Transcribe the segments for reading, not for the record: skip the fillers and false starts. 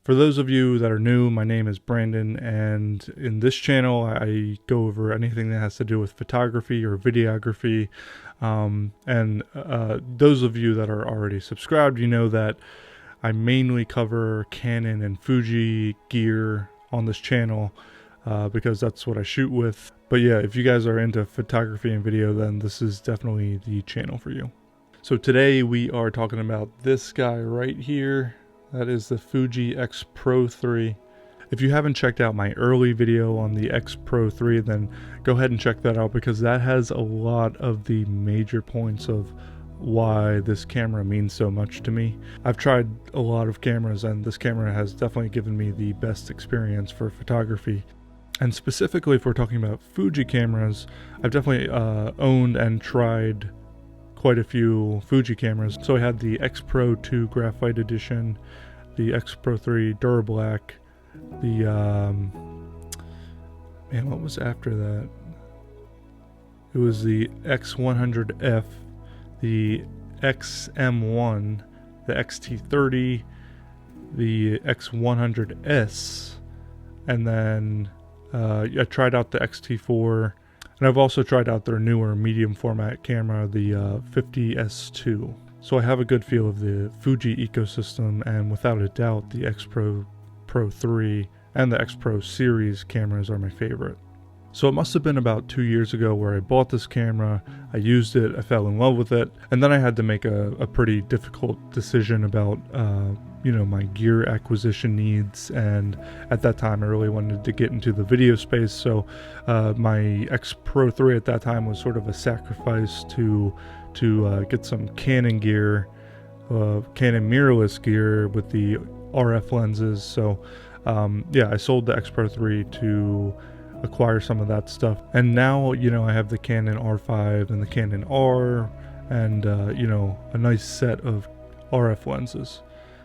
For those of you that are new, my name is Brandon, and in this channel I go over anything that has to do with photography or videography. Those of you that are already subscribed, you know that I mainly cover Canon and Fuji gear on this channel because that's what I shoot with. But yeah, if you guys are into photography and video, then this is definitely the channel for you. So today we are talking about this guy right here. That is the Fuji X-PRO3. If you haven't checked out my early video on the X-PRO3, then go ahead and check that out, because that has a lot of the major points of why this camera means so much to me. I've tried a lot of cameras, and this camera has definitely given me the best experience for photography. And specifically, if we're talking about Fuji cameras, I've definitely owned and tried quite a few Fuji cameras. So I had the X-PRO2 Graphite Edition, the X-PRO3 Durablack, the what was after that? It was the X100F, the XM1, the XT30, the X100S, and then I tried out the XT4. And I've also tried out their newer medium format camera, the 50S2. So I have a good feel of the Fuji ecosystem, and without a doubt, the X-PRO3 and the X-PRO series cameras are my favorite. So it must have been about 2 years ago where I bought this camera, I used it, I fell in love with it, and then I had to make a pretty difficult decision about my gear acquisition needs. And at that time I really wanted to get into the video space, so my X-PRO3 at that time was sort of a sacrifice to get some Canon gear, Canon mirrorless gear with the RF lenses. So I sold the X-PRO3 to acquire some of that stuff, and now I have the Canon R5 and the Canon R, and a nice set of RF lenses.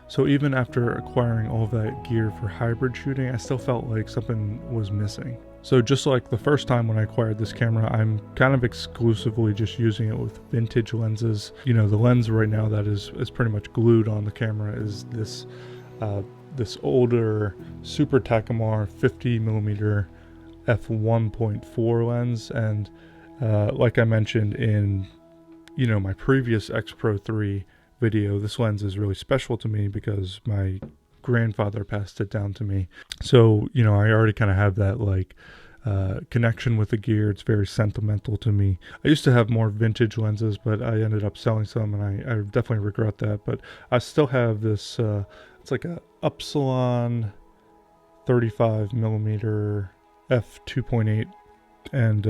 So even after acquiring all of that gear for hybrid shooting, I still felt like something was missing. So just like the first time when I acquired this camera, I'm kind of exclusively just using it with vintage lenses. The lens right now that is pretty much glued on the camera is this older Super Takumar 50mm f1.4 lens, and like I mentioned in my previous X-PRO3 video, this lens is really special to me because my grandfather passed it down to me. So I already kind of have that connection with the gear. It's very sentimental to me. I used to have more vintage lenses, but I ended up selling some, and I definitely regret that. But I still have this it's like a Upsilon 35mm f2.8, and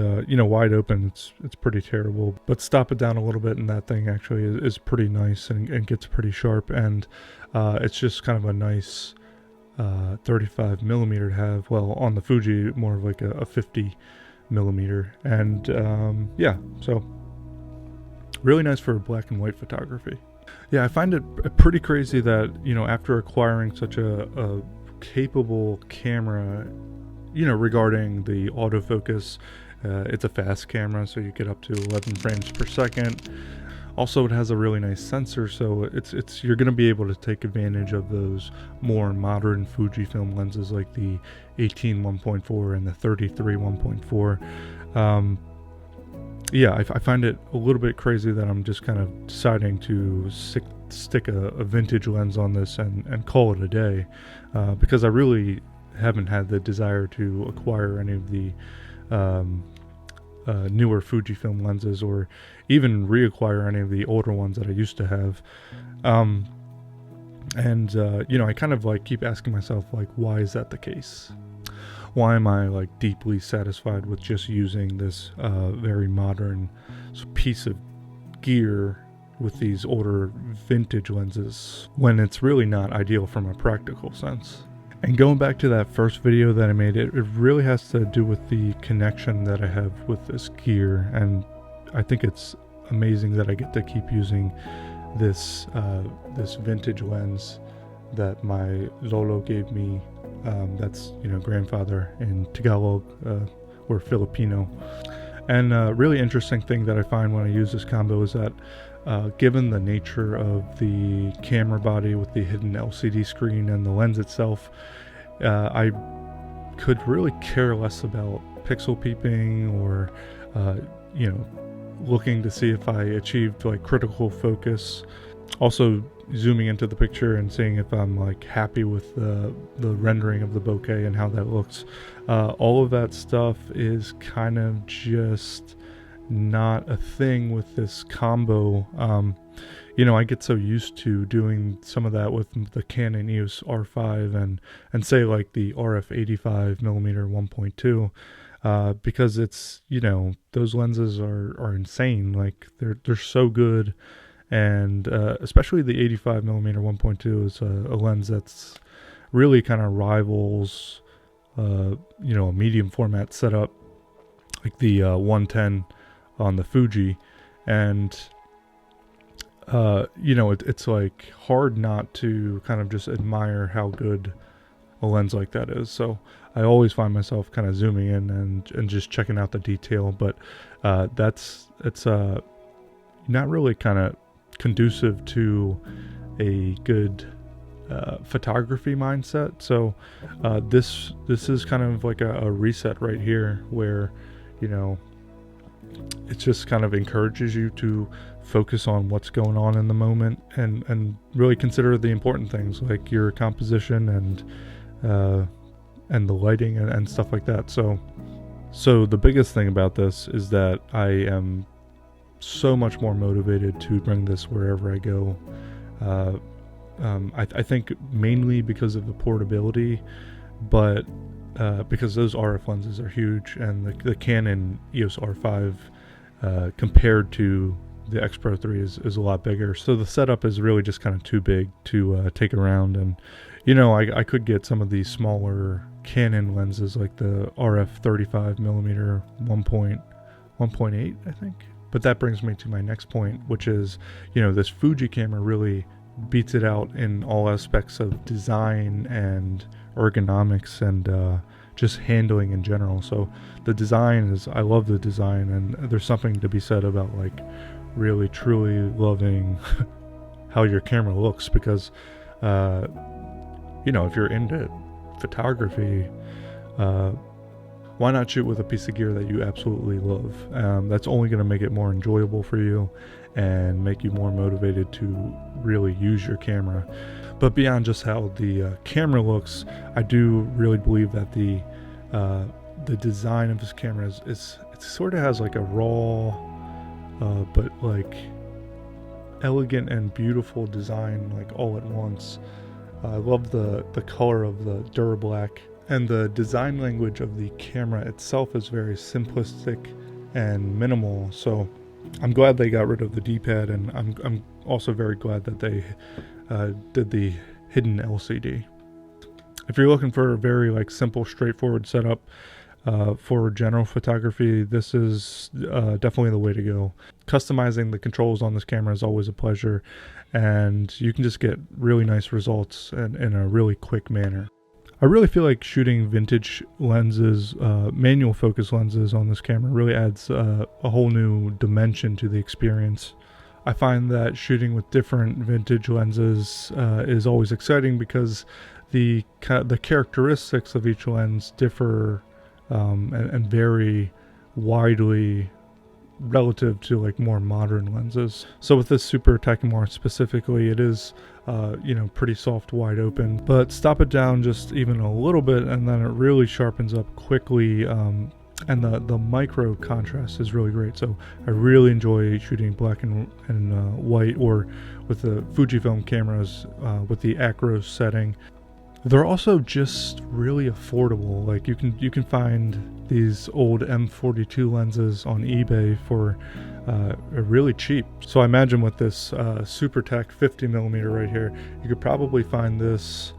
wide open, it's pretty terrible, but stop it down a little bit and that thing actually is pretty nice and gets pretty sharp, and it's just kind of a nice 35mm to have. Well, on the Fuji, more of like a 50mm, and so really nice for black and white photography. Yeah, I find it pretty crazy that after acquiring such a capable camera, regarding the autofocus, it's a fast camera, so you get up to 11 frames per second. Also, it has a really nice sensor, so you're going to be able to take advantage of those more modern Fujifilm lenses like the 18 1.4 and the 33 1.4. I find it a little bit crazy that I'm just kind of deciding to stick a vintage lens on this and call it a day, because I really haven't had the desire to acquire any of the newer Fujifilm lenses, or even reacquire any of the older ones that I used to have. I kind of keep asking myself, why is that the case? Why am I deeply satisfied with just using this very modern piece of gear with these older vintage lenses, when it's really not ideal from a practical sense? And going back to that first video that I made, it really has to do with the connection that I have with this gear, and I think it's amazing that I get to keep using this vintage lens that my Lolo gave me. That's grandfather in Tagalog, or Filipino. And a really interesting thing that I find when I use this combo is that given the nature of the camera body with the hidden LCD screen and the lens itself, I could really care less about pixel peeping or looking to see if I achieved like critical focus. Also zooming into the picture and seeing if I'm like happy with the rendering of the bokeh and how that looks. All of that stuff is kind of just not a thing with this combo. I get so used to doing some of that with the Canon EOS R5 and say like the RF 85mm 1.2, because it's, those lenses are insane. Like they're so good. And especially the 85mm 1.2 is a lens that's really kind of rivals a medium format setup like the 110 on the Fuji. And it's like hard not to kind of just admire how good a lens like that is. So I always find myself kind of zooming in and just checking out the detail. But it's not really kind of conducive to a good photography mindset. So this is kind of like a reset right here, where it just kind of encourages you to focus on what's going on in the moment and really consider the important things like your composition and the lighting and stuff like that. So the biggest thing about this is that I am so much more motivated to bring this wherever I go. I think mainly because of the portability, but because those RF lenses are huge, and the Canon EOS R5 compared to the X-Pro3 is a lot bigger. So the setup is really just kind of too big to take around. And I could get some of these smaller Canon lenses like the RF 35mm 1.8, I think. But that brings me to my next point, which is, this Fuji camera really beats it out in all aspects of design and ergonomics and just handling in general. So the design I love the design, and there's something to be said about like really truly loving how your camera looks, because if you're into photography, why not shoot with a piece of gear that you absolutely love? That's only going to make it more enjoyable for you and make you more motivated to really use your camera. But beyond just how the camera looks, I do really believe that the design of this camera is it sort of has like a raw but like elegant and beautiful design, like all at once. I love the color of the Durablack. And the design language of the camera itself is very simplistic and minimal. So I'm glad they got rid of the D-pad, and I'm also very glad that they did the hidden LCD. If you're looking for a very like simple, straightforward setup for general photography, this is definitely the way to go. Customizing the controls on this camera is always a pleasure, and you can just get really nice results in a really quick manner. I really feel like shooting vintage lenses, manual focus lenses on this camera really adds a whole new dimension to the experience. I find that shooting with different vintage lenses is always exciting because the characteristics of each lens differ and vary widely relative to like more modern lenses. So with this Super Takumar specifically, it is pretty soft, wide open, but stop it down just even a little bit and then it really sharpens up quickly, and the micro contrast is really great. So I really enjoy shooting black and white, or with the Fujifilm cameras with the acro setting. They're also just really affordable. Like you can find these old M42 lenses on eBay for really cheap. So I imagine with this Super Tech 50mm right here, you could probably find this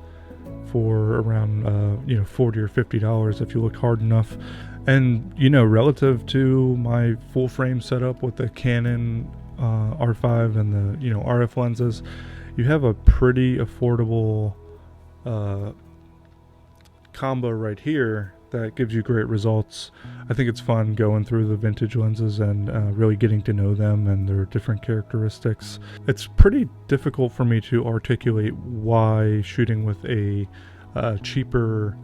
for around $40 or $50 if you look hard enough. And relative to my full frame setup with the Canon R5 and the RF lenses, you have a pretty affordable combo right here that gives you great results. I think it's fun going through the vintage lenses and really getting to know them and their different characteristics. It's pretty difficult for me to articulate why shooting with a cheaper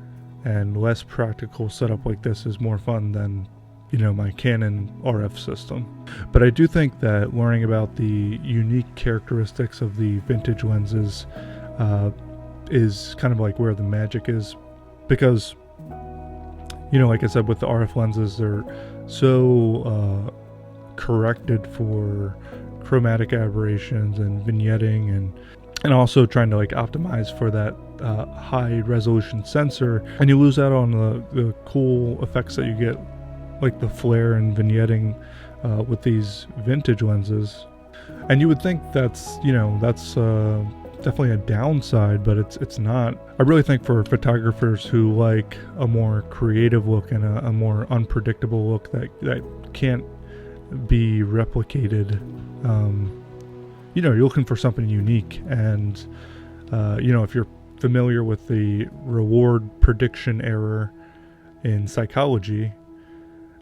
and less practical setup like this is more fun than, you know, my Canon RF system. But I do think that learning about the unique characteristics of the vintage lenses is kind of like where the magic is, because, you know, like I said, with the RF lenses, they're so corrected for chromatic aberrations and vignetting, and also trying to like optimize for that high resolution sensor, and you lose out on the cool effects that you get, like the flare and vignetting with these vintage lenses. And you would think that's, you know, that's definitely a downside, but it's not. I really think for photographers who like a more creative look and a more unpredictable look that can't be replicated, you know, you're looking for something unique. And you know, if you're familiar with the reward prediction error in psychology,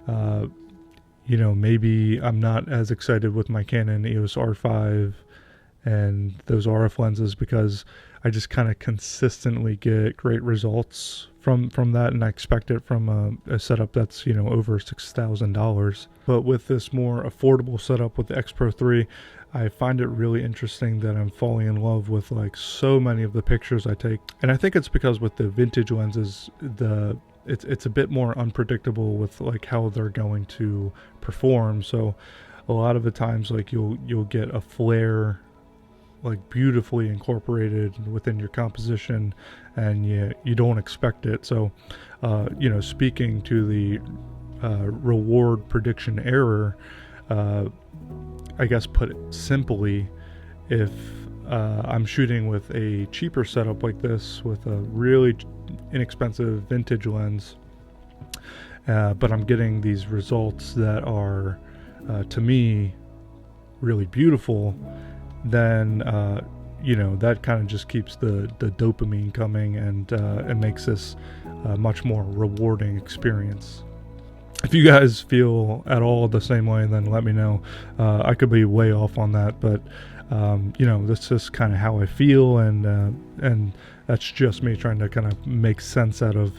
you know, maybe I'm not as excited with my Canon EOS R5 and those RF lenses because I just kind of consistently get great results from that, and I expect it from a setup that's, you know, over $6,000. But with this more affordable setup with the X-Pro3, I find it really interesting that I'm falling in love with like so many of the pictures I take. And I think it's because with the vintage lenses, it's a bit more unpredictable with like how they're going to perform. So a lot of the times, like you'll get a flare like beautifully incorporated within your composition, and you don't expect it. So you know, speaking to the reward prediction error, I guess put it simply, if I'm shooting with a cheaper setup like this with a really inexpensive vintage lens, but I'm getting these results that are to me really beautiful, then you know, that kind of just keeps the dopamine coming, and it makes this a much more rewarding experience. If you guys feel at all the same way, then let me know. I could be way off on that, but you know, that's just kind of how I feel, and that's just me trying to kind of make sense out of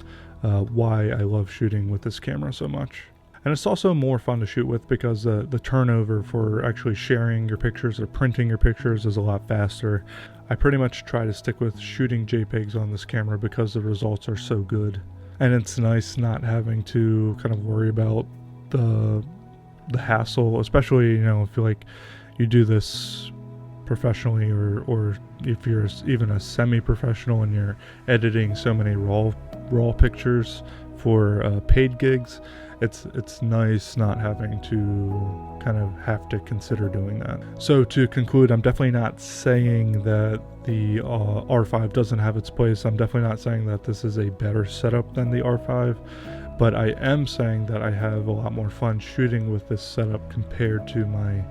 why I love shooting with this camera so much. And it's also more fun to shoot with because the turnover for actually sharing your pictures or printing your pictures is a lot faster. I pretty much try to stick with shooting JPEGs on this camera because the results are so good. And it's nice not having to kind of worry about the hassle, especially, you know, if you like you do this professionally, or if you're even a semi-professional and you're editing so many raw pictures for paid gigs. It's nice not having to kind of have to consider doing that. So to conclude, I'm definitely not saying that the R5 doesn't have its place. I'm definitely not saying that this is a better setup than the R5, but I am saying that I have a lot more fun shooting with this setup compared to my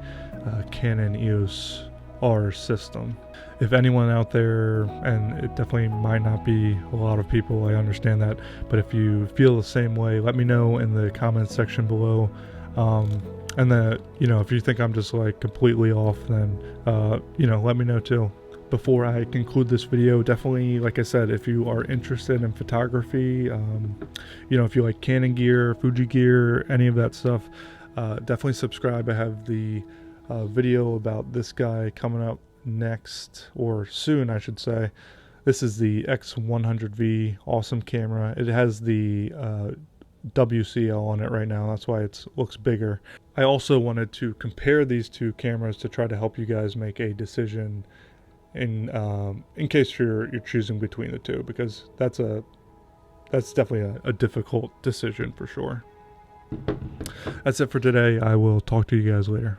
Canon EOS R system. If anyone out there, and it definitely might not be a lot of people, I understand that, but if you feel the same way, let me know in the comments section below. And that, you know, if you think I'm just like completely off, then you know, let me know too. Before I conclude this video, definitely, like I said, if you are interested in photography, you know, if you like Canon gear, Fuji gear, any of that stuff, definitely subscribe. I have the video about this guy coming up next, or soon I should say. This is the X100V, awesome camera. It has the WCL on it right now, that's why it looks bigger. I also wanted to compare these two cameras to try to help you guys make a decision in case you're choosing between the two, because that's definitely a difficult decision for sure. That's it for today. I will talk to you guys later.